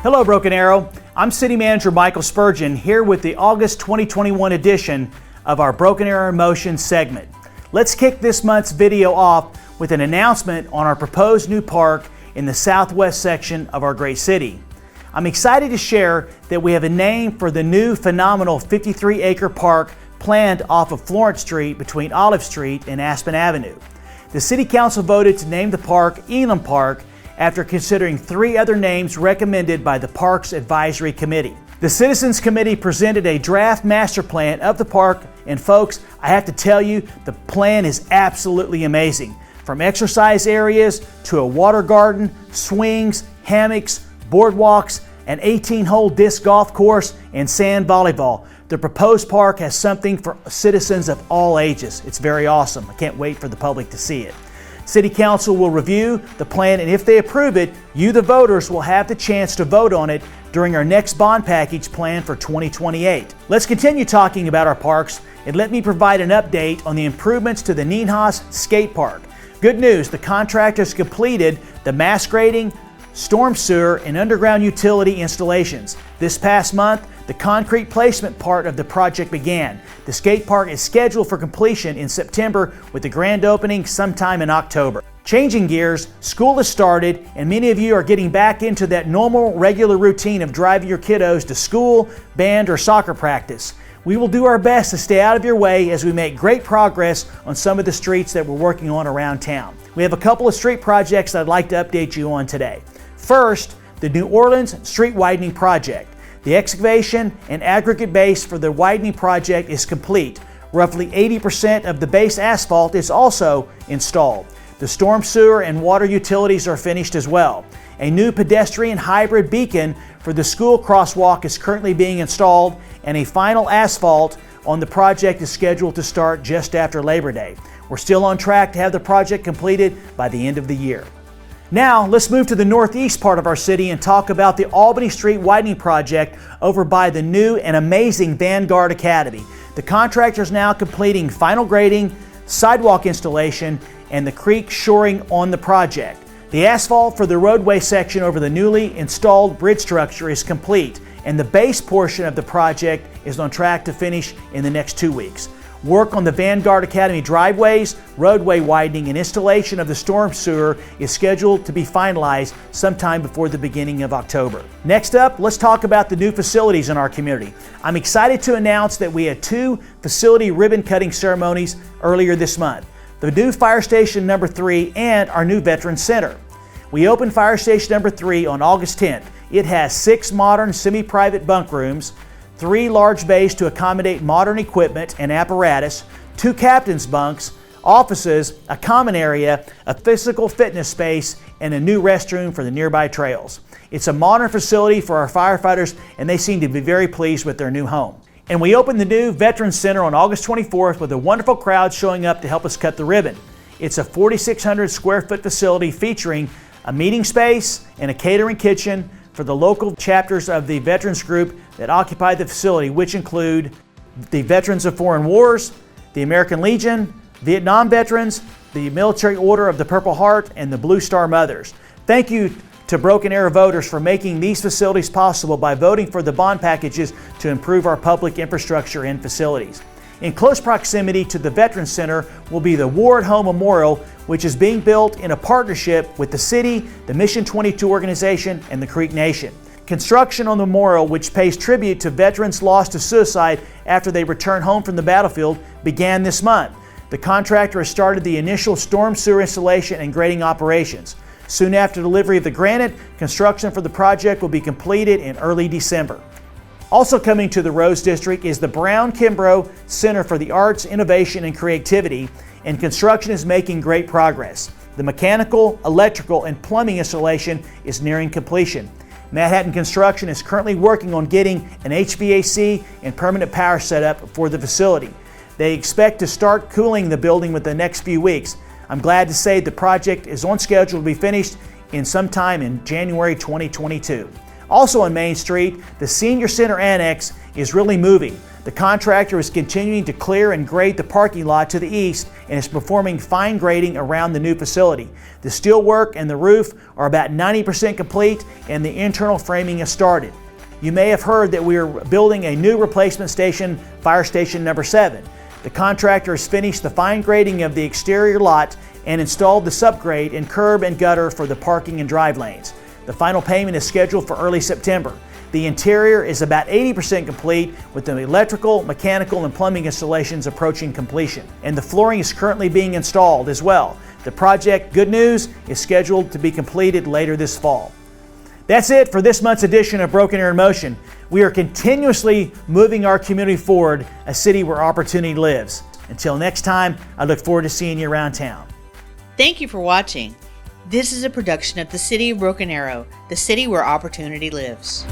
Hello, Broken Arrow. I'm City Manager Michael Spurgeon here with the August 2021 edition of our Broken Arrow in Motion segment. Let's kick this month's video off with an announcement on our proposed new park in the southwest section of our great city. I'm excited to share that we have a name for the new phenomenal 53-acre park planned off of Florence Street between Olive Street and Aspen Avenue. The City Council voted to name the park Elam Park after considering 3 other names recommended by the Parks Advisory Committee. The Citizens Committee presented a draft master plan of the park, and folks, I have to tell you, the plan is absolutely amazing. From exercise areas to a water garden, swings, hammocks, boardwalks, an 18-hole disc golf course, and sand volleyball. The proposed park has something for citizens of all ages. It's very awesome. I can't wait for the public to see it. City Council will review the plan, and if they approve it, you, the voters, will have the chance to vote on it during our next bond package planned for 2028. Let's continue talking about our parks, and let me provide an update on the improvements to the Nienhuis skate park. Good news, the contractors completed the mass grading, storm sewer, and underground utility installations. This past month, the concrete placement part of the project began. The skate park is scheduled for completion in September with the grand opening sometime in October. Changing gears, school has started and many of you are getting back into that normal, regular routine of driving your kiddos to school, band, or soccer practice. We will do our best to stay out of your way as we make great progress on some of the streets that we're working on around town. We have a couple of street projects that I'd like to update you on today. First, the New Orleans Street Widening Project. The excavation and aggregate base for the widening project is complete. Roughly 80% of the base asphalt is also installed. The storm sewer and water utilities are finished as well. A new pedestrian hybrid beacon for the school crosswalk is currently being installed, and a final asphalt on the project is scheduled to start just after Labor Day. We're still on track to have the project completed by the end of the year. Now, let's move to the northeast part of our city and talk about the Albany Street Widening Project over by the new and amazing Vanguard Academy. The contractor is now completing final grading, sidewalk installation, and the creek shoring on the project. The asphalt for the roadway section over the newly installed bridge structure is complete, and the base portion of the project is on track to finish in the next 2 weeks. Work on the Vanguard Academy driveways, roadway widening, and installation of the storm sewer is scheduled to be finalized sometime before the beginning of October. Next up, let's talk about the new facilities in our community. I'm excited to announce that we had 2 facility ribbon cutting ceremonies earlier this month. The new Fire Station number 3 and our new Veterans Center. We opened Fire Station number 3 on August 10th. It has 6 modern semi-private bunk rooms, 3 large bays to accommodate modern equipment and apparatus, 2 captain's bunks, offices, a common area, a physical fitness space, and a new restroom for the nearby trails. It's a modern facility for our firefighters, and they seem to be very pleased with their new home. And we opened the new Veterans Center on August 24th with a wonderful crowd showing up to help us cut the ribbon. It's a 4,600 square foot facility featuring a meeting space and a catering kitchen for the local chapters of the veterans group that occupy the facility, which include the Veterans of Foreign Wars, the American Legion, Vietnam veterans, the Military Order of the Purple Heart, and the Blue Star Mothers. Thank you to Broken Arrow voters for making these facilities possible by voting for the bond packages to improve our public infrastructure and facilities. In close proximity to the Veterans Center will be the War at Home Memorial, which is being built in a partnership with the city, the Mission 22 organization, and the Creek Nation. Construction on the memorial, which pays tribute to veterans lost to suicide after they return home from the battlefield, began this month. The contractor has started the initial storm sewer installation and grading operations. Soon after delivery of the granite, construction for the project will be completed in early December. Also coming to the Rose District is the Brown Kimbrough Center for the Arts, Innovation, and Creativity, and construction is making great progress. The mechanical, electrical, and plumbing installation is nearing completion. Manhattan Construction is currently working on getting an HVAC and permanent power set up for the facility. They expect to start cooling the building within the next few weeks. I'm glad to say the project is on schedule to be finished in sometime in January 2022. Also on Main Street, the Senior Center Annex is really moving. The contractor is continuing to clear and grade the parking lot to the east and is performing fine grading around the new facility. The steelwork and the roof are about 90% complete and the internal framing has started. You may have heard that we are building a new replacement station, Fire Station number 7. The contractor has finished the fine grading of the exterior lot and installed the subgrade and curb and gutter for the parking and drive lanes. The final payment is scheduled for early September. The interior is about 80% complete with the electrical, mechanical, and plumbing installations approaching completion. And the flooring is currently being installed as well. The project, good news, is scheduled to be completed later this fall. That's it for this month's edition of Broken Arrow in Motion. We are continuously moving our community forward, a city where opportunity lives. Until next time, I look forward to seeing you around town. Thank you for watching. This is a production of the City of Broken Arrow, the city where opportunity lives.